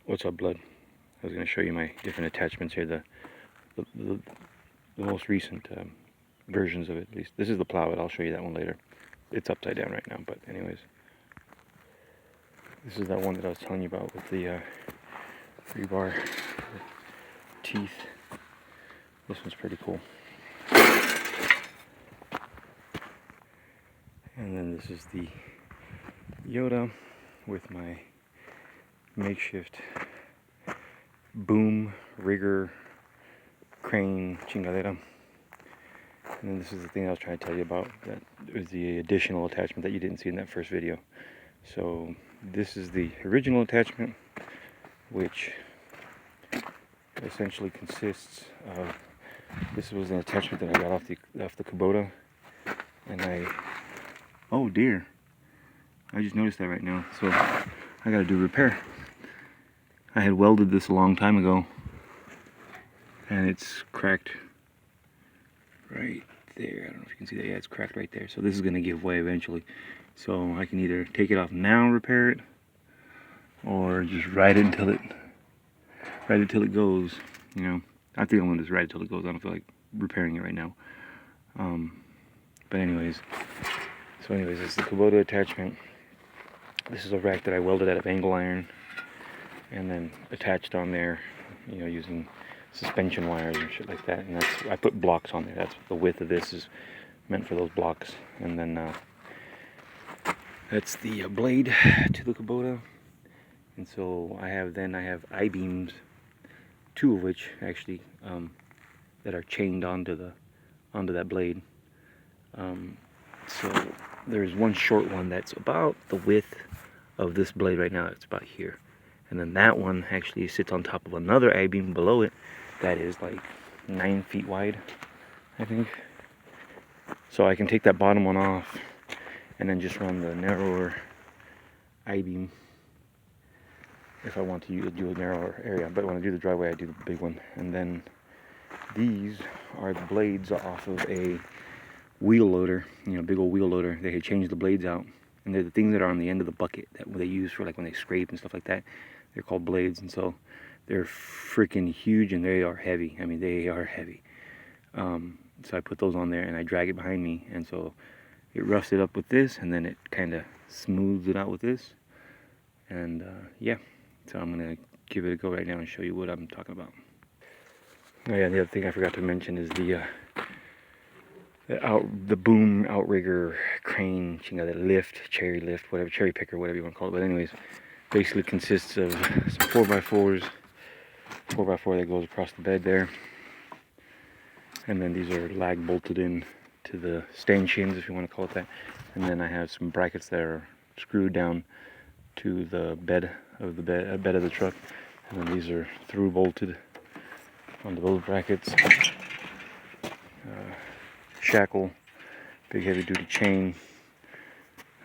What's up, blood? I was going to show you my different attachments here, the most recent versions of it, at least. This is the plow, but I'll show you that one later. It's upside down right now, but anyways. This is that one that I was telling you about with the rebar teeth. This one's pretty cool. And then this is the Yoda with my makeshift boom rigger crane chingadera. And then this is the thing I was trying to tell you about, that was the additional attachment that you didn't see in that first video. So this is the original attachment, which essentially consists of, this was an attachment that I got off the Kubota, and oh dear, I just noticed that right now, so I gotta do repair. I had welded this a long time ago, and it's cracked right there. I don't know if you can see that. Yeah, it's cracked right there. So this is gonna give way eventually. So I can either take it off now and repair it, or just ride it until it goes. You know, I think I'm gonna just ride it until it goes. I don't feel like repairing it right now. But anyways, it's the Kubota attachment. This is a rack that I welded out of angle iron, and then attached on there, you know, using suspension wires and shit like that. And I put blocks on there. That's the width of this is meant for those blocks. And then that's the blade to the Kubota. And so I have I-beams, two of which actually that are chained onto that blade. So there's one short one that's about the width of this blade right now. It's about here. And then that one actually sits on top of another I-beam below it that is like 9 feet wide, I think. So I can take that bottom one off and then just run the narrower I-beam if I want to do a narrower area. But when I do the driveway, I do the big one. And then these are the blades off of a wheel loader, you know, big old wheel loader. They had changed the blades out, and they're the things that are on the end of the bucket that they use for like when they scrape and stuff like that. They're called blades, and so they're freaking huge, and they are heavy. I mean, they are heavy. So I put those on there and I drag it behind me, and so it roughs it up with this, and then it kind of smooths it out with this. And yeah, so I'm gonna give it a go right now and show you what I'm talking about. Oh yeah, the other thing I forgot to mention is the boom outrigger crane, you know, that lift, cherry lift, whatever, cherry picker, whatever you want to call it. But anyways, basically consists of some 4x4s, 4x4 that goes across the bed there. And then these are lag bolted in to the stanchions, if you want to call it that. And then I have some brackets that are screwed down to the bed of the truck. And then these are through bolted onto those brackets. Shackle, big heavy duty chain,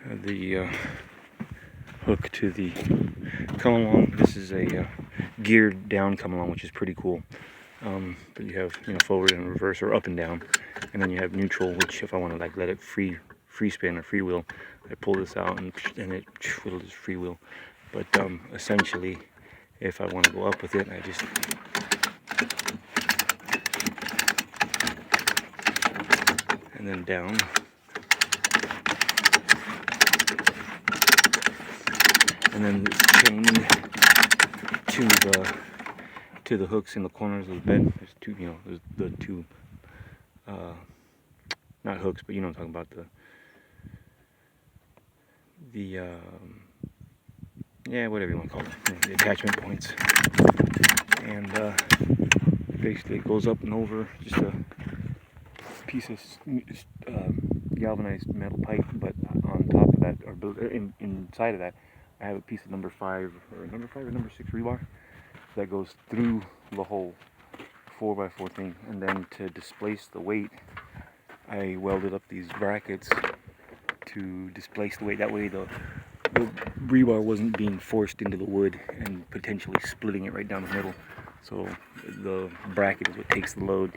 the hook to the come along. This is a geared down come along, which is pretty cool. But you have, you know, forward and reverse, or up and down, and then you have neutral, which if I want to like let it free spin or freewheel, I pull this out and it'll just freewheel. But essentially, if I want to go up with it, I just and then down. And then it's chained to the hooks in the corners of the bed. There's two, you know, there's the two, not hooks, but you know what I'm talking about, yeah, whatever you want to call it, the attachment points. And basically it goes up and over, just a piece of galvanized metal pipe, but on top of that, or inside of that, I have a piece of number 5 or number 6 rebar that goes through the whole 4x4 thing. And then to displace the weight, I welded up these brackets to displace the weight. That way the rebar wasn't being forced into the wood and potentially splitting it right down the middle. So the bracket is what takes the load,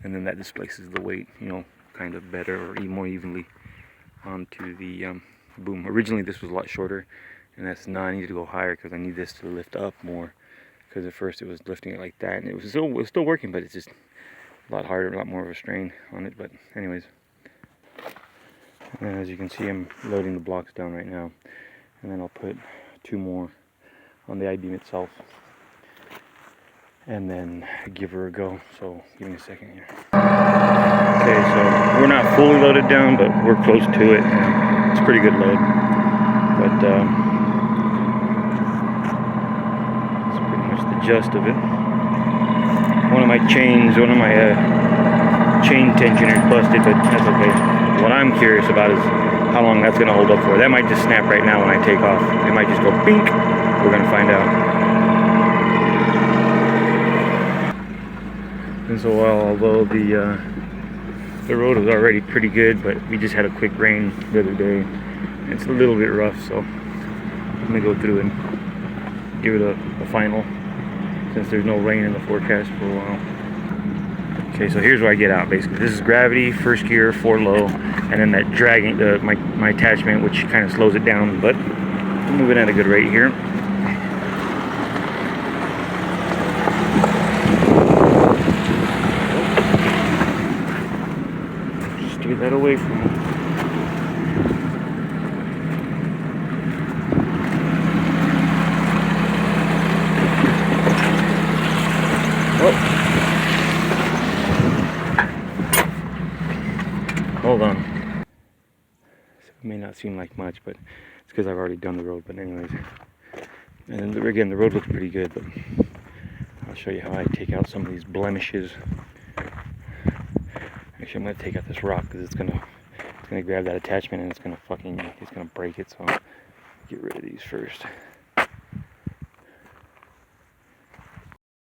and then that displaces the weight, you know, kind of better or more evenly onto the boom. Originally this was a lot shorter, And that's not, I need to go higher because I need this to lift up more. Because at first it was lifting it like that, and it was still working, but it's just a lot harder, a lot more of a strain on it. But anyways, and as you can see, I'm loading the blocks down right now, and then I'll put 2 more on the I-beam itself, and then give her a go. So give me a second here. Okay, so we're not fully loaded down, but we're close to it. It's a pretty good load, but that's pretty much the gist of it. One of my chain tensioners busted, but that's okay. What I'm curious about is how long that's going to hold up for. That might just snap right now when I take off. It might just go bink. We're going to find out. And so although the road was already pretty good, but we just had a quick rain the other day. It's a little bit rough, so I'm going to go through and give it a final, since there's no rain in the forecast for a while. Okay, so here's where I get out, basically. This is gravity, first gear, 4 low, and then that dragging, my attachment, which kind of slows it down, but I'm moving at a good rate here. Steer that away from me. Oh. Hold on. So it may not seem like much, but it's because I've already done the road. But anyways, and again, the road looks pretty good. But I'll show you how I take out some of these blemishes. Actually, I'm gonna take out this rock because it's gonna grab that attachment and it's gonna break it. So I'll get rid of these first.